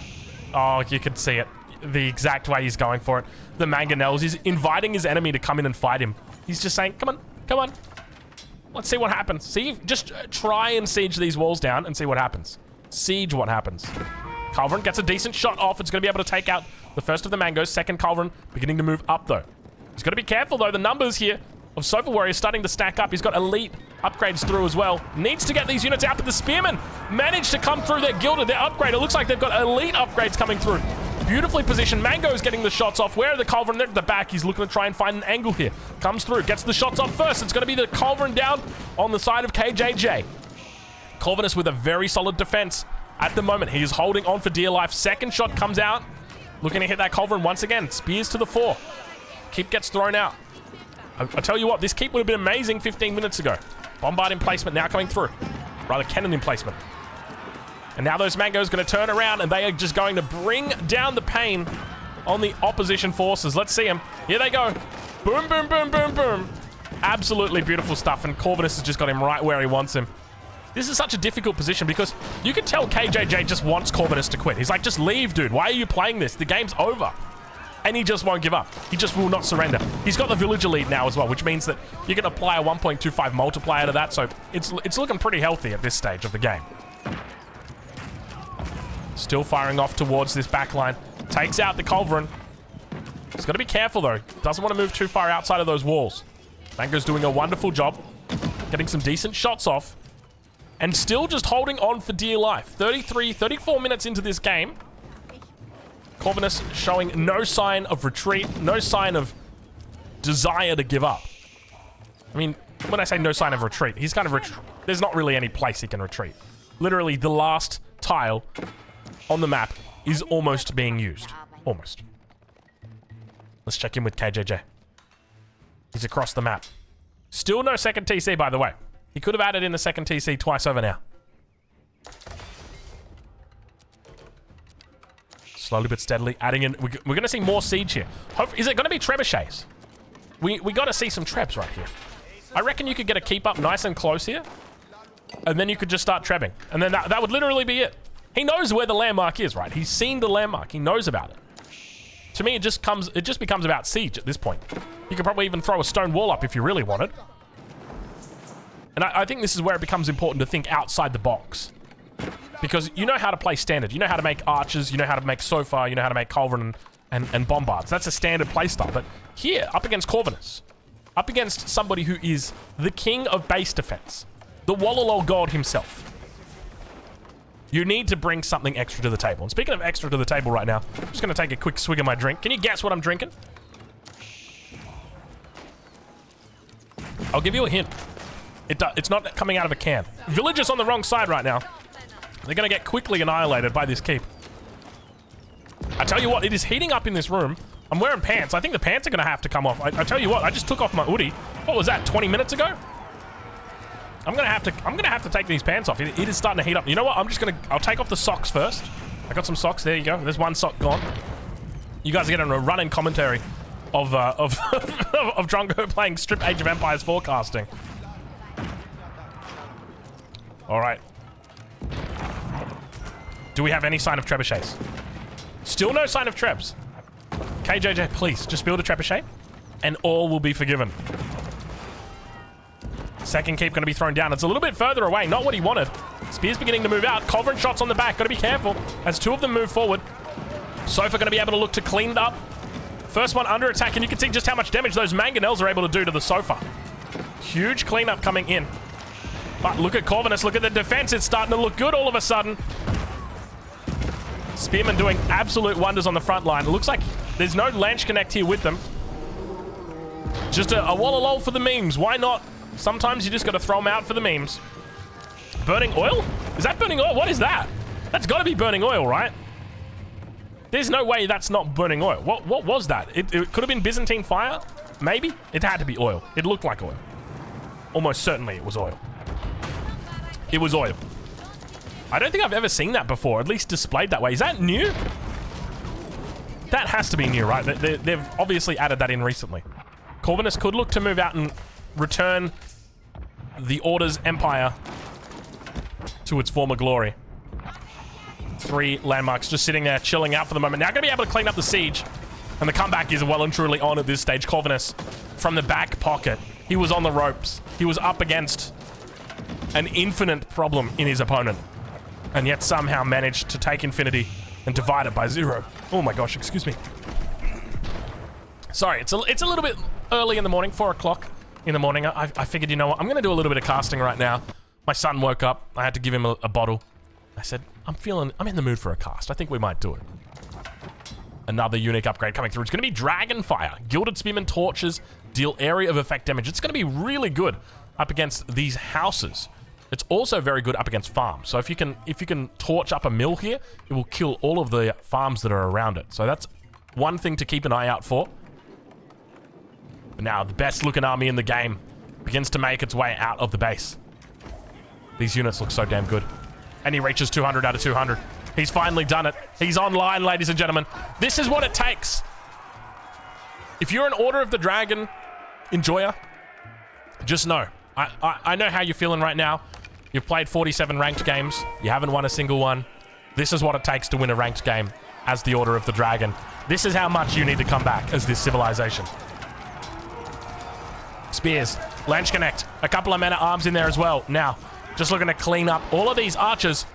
Oh, you can see it. The exact way he's going for it. The mangonels. He's inviting his enemy to come in and fight him. He's just saying, come on, come on. Let's see what happens. See, just try and siege these walls down and see what happens. Siege what happens. Culverin gets a decent shot off. It's going to be able to take out the first of the mangoes. Second Culverin beginning to move up, though. He's got to be careful, though. The numbers here of Sofa Warriors starting to stack up. He's got elite upgrades through as well. Needs to get these units out, but the Spearmen managed to come through. They're gilded, they're upgraded. It looks like they've got elite upgrades coming through. Beautifully positioned. Mango's getting the shots off. Where are the Culverin? They're at the back. He's looking to try and find an angle here. Comes through, gets the shots off first. It's going to be the Culverin down on the side of KJJ. Corvinus with a very solid defense at the moment. He is holding on for dear life. Second shot comes out. Looking to hit that Culverin once again. Spears to the fore. Keep gets thrown out. I tell you what, this keep would have been amazing 15 minutes ago. Bombard emplacement now coming through. Rather, cannon emplacement. And now those mangoes going to turn around, and they are just going to bring down the pain on the opposition forces. Let's see them. Here they go. Boom, boom, boom, boom, boom. Absolutely beautiful stuff, and Corvinus has just got him right where he wants him. This is such a difficult position because you can tell KJJ just wants Corvinus to quit. He's like, just leave, dude. Why are you playing this? The game's over. And he just won't give up. He just will not surrender. He's got the villager lead now as well, which means that you can apply a 1.25 multiplier to that, so it's looking pretty healthy at this stage of the game. Still firing off towards this backline. Takes out the Culverin. He's got to be careful, though. Doesn't want to move too far outside of those walls. Mango's doing a wonderful job. Getting some decent shots off. And still just holding on for dear life. 34 minutes into this game. Corvinus showing no sign of retreat. No sign of desire to give up. I mean, when I say no sign of retreat, he's kind of there's not really any place he can retreat. Literally, the last tile on the map is almost being used. Almost. Let's check in with KJJ. He's across the map. Still no second TC, by the way. He could have added in the second TC twice over now. slowly but steadily adding in. We're going to see more siege here. Is it going to be trebuchets? We got to see some trebs right here. I reckon you could get a keep up nice and close here. And then you could just start trebbing. And then that would literally be it. He knows where the landmark is, right? He's seen the landmark. He knows about it. To me, it just becomes about siege at this point. You could probably even throw a stone wall up if you really wanted. And I think this is where it becomes important to think outside the box. Because you know how to play standard. You know how to make archers. You know how to make sofa. You know how to make culverin and bombards. That's a standard playstyle. But here, up against Corvinus, up against somebody who is the king of base defense, the WOLOLO god himself, you need to bring something extra to the table. And speaking of extra to the table right now, I'm just going to take a quick swig of my drink. Can you guess what I'm drinking? I'll give you a hint. It's not coming out of a can. Villagers on the wrong side right now. They're going to get quickly annihilated by this keep. I tell you what, it is heating up in this room. I'm wearing pants. I think the pants are going to have to come off. I tell you what, I just took off my hoodie. What was that, 20 minutes ago? I'm gonna have to take these pants off. It is starting to heat up. You know what? I'll take off the socks first. I got some socks. There you go. There's one sock gone. You guys are getting a run-in commentary of Drongo playing Strip Age of Empires forecasting. All right. Do we have any sign of trebuchets? Still no sign of trebs. KJJ, please just build a trebuchet, and all will be forgiven. Second keep going to be thrown down. It's a little bit further away. Not what he wanted. Spear's beginning to move out. Culverin shots on the back. Got to be careful as two of them move forward. Sofa going to be able to look to clean it up. First one under attack, and you can see just how much damage those mangonels are able to do to the sofa. Huge cleanup coming in. But look at Corvinus. Look at the defense. It's starting to look good all of a sudden. Spearman doing absolute wonders on the front line. It looks like there's no Lanch Connect here with them. Just a WOLOLO for the memes. Why not? Sometimes you just got to throw them out for the memes. Burning oil? Is that burning oil? What is that? That's got to be burning oil, right? There's no way that's not burning oil. What was that? It could have been Byzantine fire? Maybe? It had to be oil. It looked like oil. Almost certainly it was oil. It was oil. I don't think I've ever seen that before, at least displayed that way. Is that new? That has to be new, right? They've obviously added that in recently. Corvinus could look to move out and return the Order's empire to its former glory. 3 landmarks just sitting there, chilling out for the moment. Now going to be able to clean up the siege. And the comeback is well and truly on at this stage. Corvinus from the back pocket. He was on the ropes. He was up against an infinite problem in his opponent. And yet somehow managed to take infinity and divide it by 0. Oh my gosh, excuse me. Sorry, it's a little bit early in the morning, 4 o'clock. In the morning, I figured, you know what, I'm going to do a little bit of casting right now. My son woke up. I had to give him a bottle. I said, I'm in the mood for a cast. I think we might do it. Another unique upgrade coming through. It's going to be Dragonfire. Gilded Spearman Torches deal area of effect damage. It's going to be really good up against these houses. It's also very good up against farms. So if you can torch up a mill here, it will kill all of the farms that are around it. So that's one thing to keep an eye out for. But now the best looking army in the game begins to make its way out of the base. These units look so damn good. And he reaches 200 out of 200. He's finally done it. He's online, ladies and gentlemen. This is what it takes. If you're an Order of the Dragon enjoyer, just know. I know how you're feeling right now. You've played 47 ranked games. You haven't won a single one. This is what it takes to win a ranked game as the Order of the Dragon. This is how much you need to come back as this civilization. Spears, Lanch Connect, a couple of men-at-arms in there as well. Now, just looking to clean up all of these archers.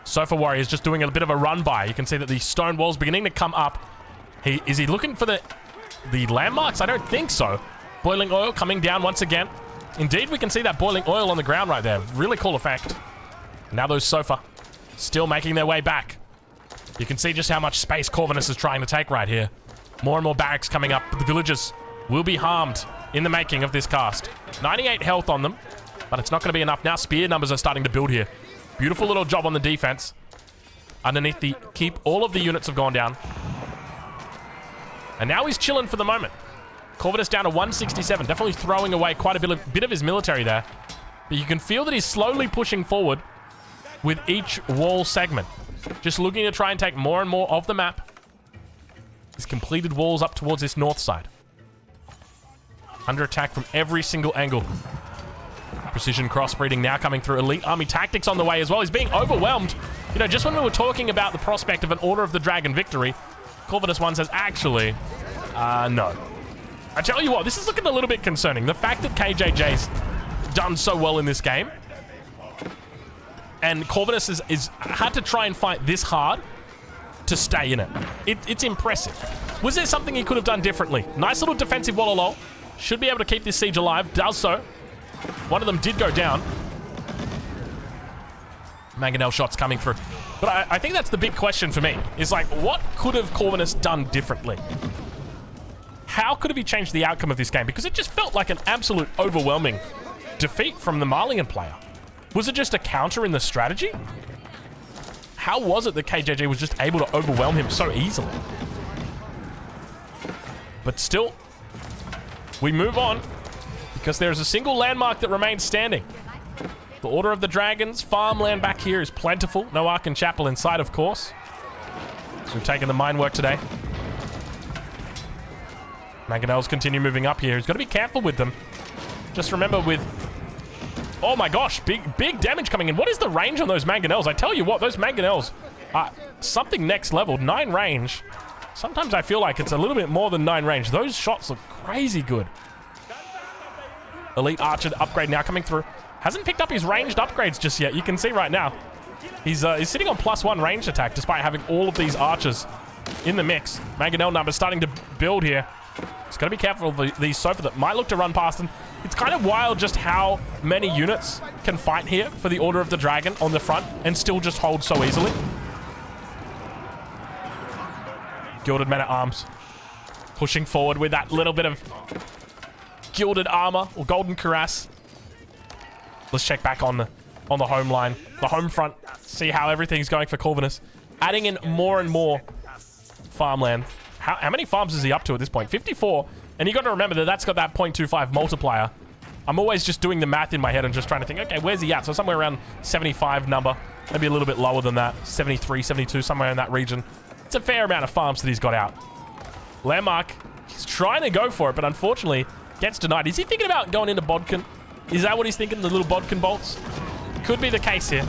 Sofa Warriors just doing a bit of a run-by. You can see that the stone wall's beginning to come up. Is he looking for the landmarks? I don't think so. Boiling oil coming down once again. Indeed, we can see that boiling oil on the ground right there. Really cool effect. Now those Sofa still making their way back. You can see just how much space Corvinus is trying to take right here. More and more barracks coming up, but the villagers will be harmed in the making of this cast. 98 health on them, but it's not going to be enough. Now spear numbers are starting to build here. Beautiful little job on the defense. Underneath the keep, all of the units have gone down. And now he's chilling for the moment. Corvinus down to 167, definitely throwing away quite a bit of his military there. But you can feel that he's slowly pushing forward with each wall segment. Just looking to try and take more and more of the map. He's completed walls up towards this north side. Under attack from every single angle. Precision crossbreeding now coming through. Elite army tactics on the way as well. He's being overwhelmed. You know, just when we were talking about the prospect of an Order of the Dragon victory, Corvinus 1 says, actually, no. I tell you what, this is looking a little bit concerning. The fact that KJJ's done so well in this game, and Corvinus is had to try and fight this hard to stay in it. It's impressive. Was there something he could have done differently? Nice little defensive WOLOLO. Should be able to keep this siege alive. Does so. One of them did go down. Mangonel shots coming through. But I think that's the big question for me. Is like, what could have Corvinus done differently? How could have he changed the outcome of this game? Because it just felt like an absolute overwhelming defeat from the Malian player. Was it just a counter in the strategy? How was it that KJJ was just able to overwhelm him so easily? But still, we move on because there is a single landmark that remains standing. The Order of the Dragons. Farmland back here is plentiful. No Archon Chapel inside, of course. So we've taken the mine work today. Mangonels continue moving up here. He's got to be careful with them. Just remember with... Oh my gosh, big damage coming in. What is the range on those Mangonels? I tell you what, those Mangonels are something next level. 9 range. Sometimes I feel like it's a little bit more than 9 range. Those shots look crazy good. Elite Archer upgrade now coming through. Hasn't picked up his ranged upgrades just yet. You can see right now. He's sitting on +1 ranged attack despite having all of these archers in the mix. Mangonel numbers starting to build here. He's got to be careful of these Sofa that might look to run past him. It's kind of wild just how many units can fight here for the Order of the Dragon on the front and still just hold so easily. Gilded Men-at-Arms pushing forward with that little bit of gilded armor or golden cuirass. Let's check back on the home line, the home front, see how everything's going for Corvinus. Adding in more and more farmland. How many farms is he up to at this point? 54. And you got to remember that that's got that 0.25 multiplier. I'm always just doing the math in my head and just trying to think, okay, where's he at? So somewhere around 75 number, maybe a little bit lower than that. 73, 72, somewhere in that region. It's a fair amount of farms that he's got out. Landmark, he's trying to go for it, but unfortunately gets denied. Is he thinking about going into Bodkin? Is that what he's thinking, the little Bodkin bolts? Could be the case here.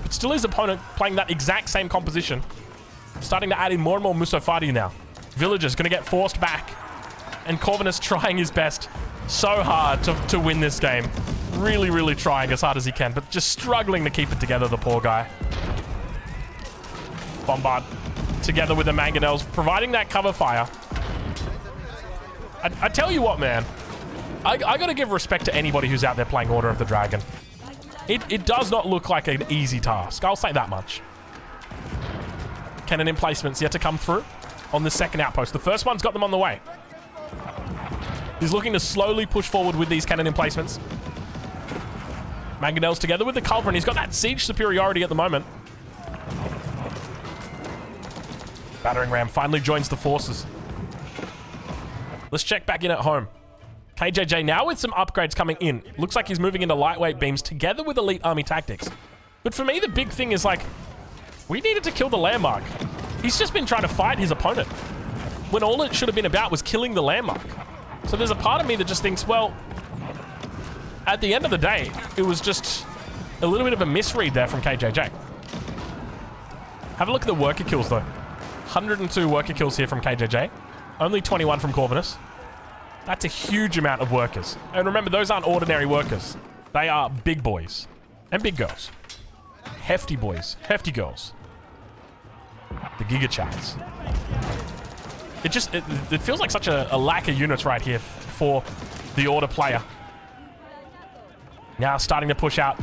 But still his opponent playing that exact same composition. Starting to add in more and more Musofadi now. Villagers going to get forced back. And Corvinus trying his best so hard to win this game. Really, really trying as hard as he can, but just struggling to keep it together, the poor guy. Bombard together with the Mangonels, providing that cover fire. I tell you what, man. I gotta give respect to anybody who's out there playing Order of the Dragon. It does not look like an easy task. I'll say that much. Cannon emplacements yet to come through on the second outpost. The first one's got them on the way. He's looking to slowly push forward with these cannon emplacements. Mangonels together with the Culverin. He's got that siege superiority at the moment. Battering ram finally joins the forces. Let's check back in at home. KJJ now with some upgrades coming in. Looks like he's moving into lightweight beams together with elite army tactics. But for me, the big thing is like, we needed to kill the landmark. He's just been trying to fight his opponent when all it should have been about was killing the landmark. So there's a part of me that just thinks, well, at the end of the day, it was just a little bit of a misread there from KJJ. Have a look at the worker kills though. 102 worker kills here from KJJ. Only 21 from Corvinus. That's a huge amount of workers. And remember, those aren't ordinary workers. They are big boys and big girls. Hefty boys, hefty girls. The Giga Chats. It feels like such a lack of units right here for the Order player. Now starting to push out.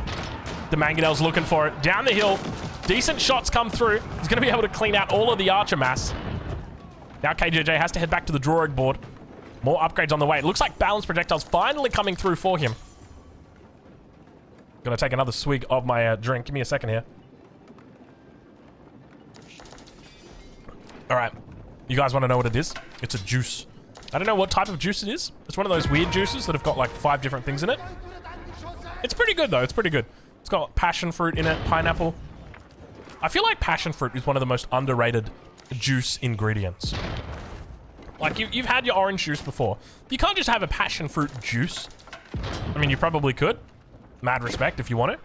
The Mangonel's looking for it. Down the hill. Decent shots come through. He's going to be able to clean out all of the archer mass. Now KJJ has to head back to the drawing board. More upgrades on the way. It looks like balanced projectiles finally coming through for him. Gonna take another swig of my drink. Give me a second here. All right. You guys want to know what it is? It's a juice. I don't know what type of juice it is. It's one of those weird juices that have got like 5 different things in it. It's pretty good though. It's pretty good. It's got passion fruit in it, pineapple. I feel like passion fruit is one of the most underrated juice ingredients. Like, you've had your orange juice before. You can't just have a passion fruit juice. I mean, you probably could. Mad respect if you want it.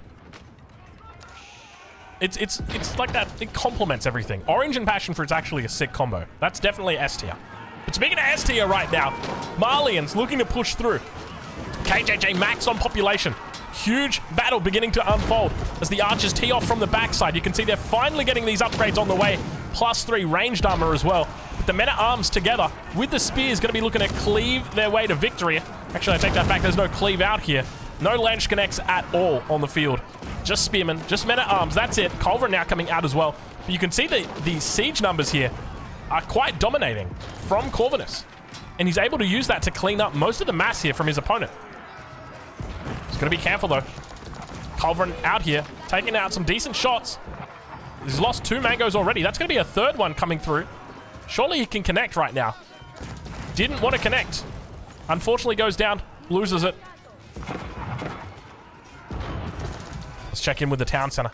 It's like that. It complements everything. Orange and passion fruit's actually a sick combo. That's definitely S tier. But speaking of S tier right now, Malians looking to push through. KJJ max on population. Huge battle beginning to unfold as the archers tee off from the backside. You can see they're finally getting these upgrades on the way. +3 ranged armor as well. But the men-at-arms together with the spears going to be looking to cleave their way to victory. Actually, I take that back. There's no cleave out here. No lance connects at all on the field. Just spearmen, just men-at-arms. That's it. Culverin now coming out as well. But you can see the siege numbers here are quite dominating from Corvinus. And he's able to use that to clean up most of the mass here from his opponent. He's going to be careful, though. Culverin out here, taking out some decent shots. He's lost 2 mangoes already. That's going to be a 3rd one coming through. Surely he can connect right now. Didn't want to connect. Unfortunately goes down, loses it. Let's check in with the town center.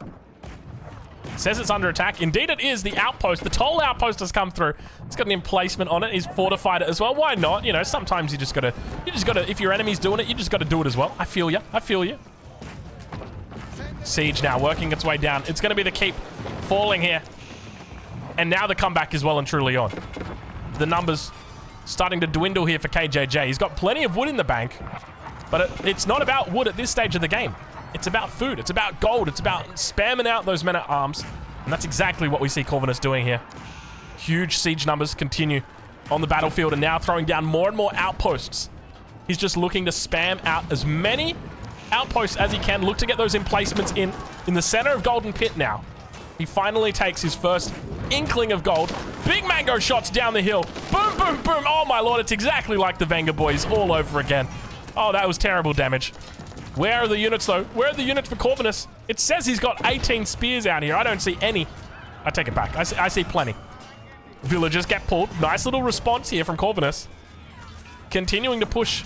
It says it's under attack. Indeed it is. The outpost, the toll outpost has come through. It's got an emplacement on it. He's fortified it as well. Why not? You know, sometimes you just gotta, if your enemy's doing it, you just gotta do it as well. I feel you. I feel you. Siege now working its way down. It's gonna be the keep falling here. And now the comeback is well and truly on. The numbers starting to dwindle here for KJJ. He's got plenty of wood in the bank, but it's not about wood at this stage of the game. It's about food. It's about gold. It's about spamming out those men-at-arms. And that's exactly what we see Corvinus doing here. Huge siege numbers continue on the battlefield and now throwing down more and more outposts. He's just looking to spam out as many outposts as he can. Look to get those emplacements in the center of Golden Pit now. He finally takes his first inkling of gold. Big mango shots down the hill. Boom, boom, boom. Oh, my lord. It's exactly like the Venga boys all over again. Oh, that was terrible damage. Where are the units, though? Where are the units for Corvinus? It says he's got 18 spears out here. I don't see any. I take it back. I see plenty. Villagers get pulled. Nice little response here from Corvinus. Continuing to push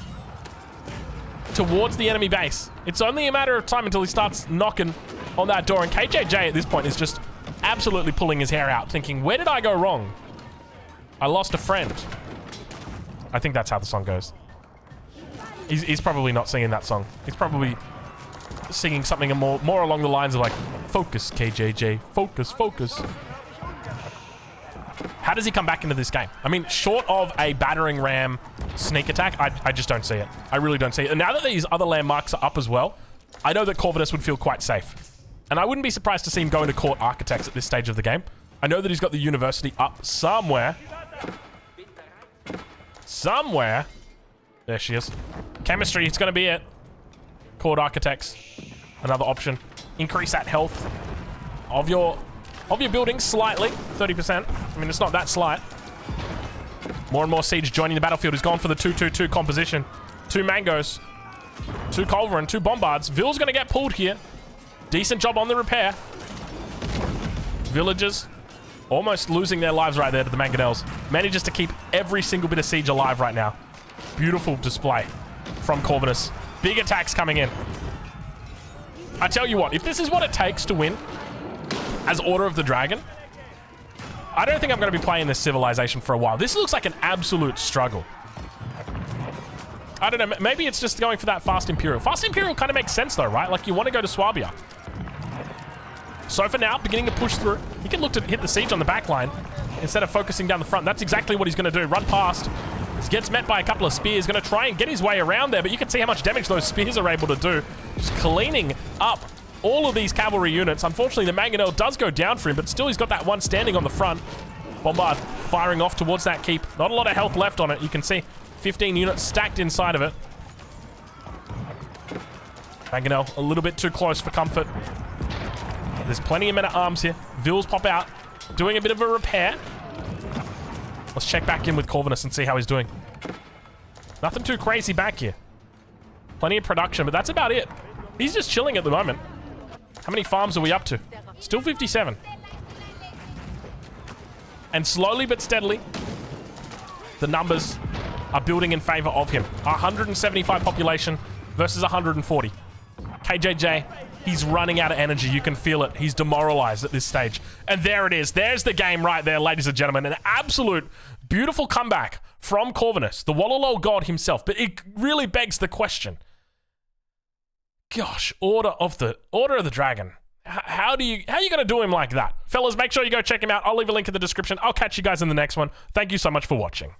towards the enemy base. It's only a matter of time until he starts knocking on that door. And KJJ at this point is just absolutely pulling his hair out, thinking, where did I go wrong? I lost a friend. I think that's how the song goes. He's probably not singing that song. He's probably singing something more along the lines of like, focus, KJJ, focus, focus. How does he come back into this game? I mean, short of a battering ram sneak attack, I just don't see it. I really don't see it. And now that these other landmarks are up as well, I know that Corvinus would feel quite safe. And I wouldn't be surprised to see him go into Court Architects at this stage of the game. I know that he's got the university up somewhere. Somewhere. There she is. Chemistry, it's going to be it. Court Architects, another option. Increase that health of your building slightly, 30%. I mean, it's not that slight. More and more siege joining the battlefield. He's gone for the 2-2-2 composition. 2 mangoes, 2 culverin, 2 bombards. Ville's going to get pulled here. Decent job on the repair. Villagers almost losing their lives right there to the mangonels. Manages to keep every single bit of siege alive right now. Beautiful display from Corvinus. Big attacks coming in. I tell you what, if this is what it takes to win as Order of the Dragon, I don't think I'm going to be playing this civilization for a while. This looks like an absolute struggle. I don't know, maybe it's just going for that Fast Imperial. Fast Imperial kind of makes sense though, right? Like you want to go to Swabia. So for now, beginning to push through. He can look to hit the siege on the back line instead of focusing down the front. That's exactly what he's going to do. Run past. Gets met by a couple of spears. Going to try and get his way around there, but you can see how much damage those spears are able to do. Just cleaning up all of these cavalry units. Unfortunately, the mangonel does go down for him, but still he's got that one standing on the front. Bombard firing off towards that keep. Not a lot of health left on it. You can see 15 units stacked inside of it. Mangonel a little bit too close for comfort. There's plenty of men-at-arms here. Vills pop out, doing a bit of a repair. Let's check back in with Corvinus and see how he's doing. Nothing too crazy back here. Plenty of production, but that's about it. He's just chilling at the moment. How many farms are we up to? Still 57. And slowly but steadily, the numbers are building in favor of him. 175 population versus 140. KJJ He's running out of energy. You can feel it. He's demoralized at this stage. And there it is. There's the game right there, ladies and gentlemen. An absolute beautiful comeback from Corvinus, the WOLOLO god himself. But it really begs the question. Gosh, Order of the Dragon. How are you going to do him like that? Fellas, make sure you go check him out. I'll leave a link in the description. I'll catch you guys in the next one. Thank you so much for watching.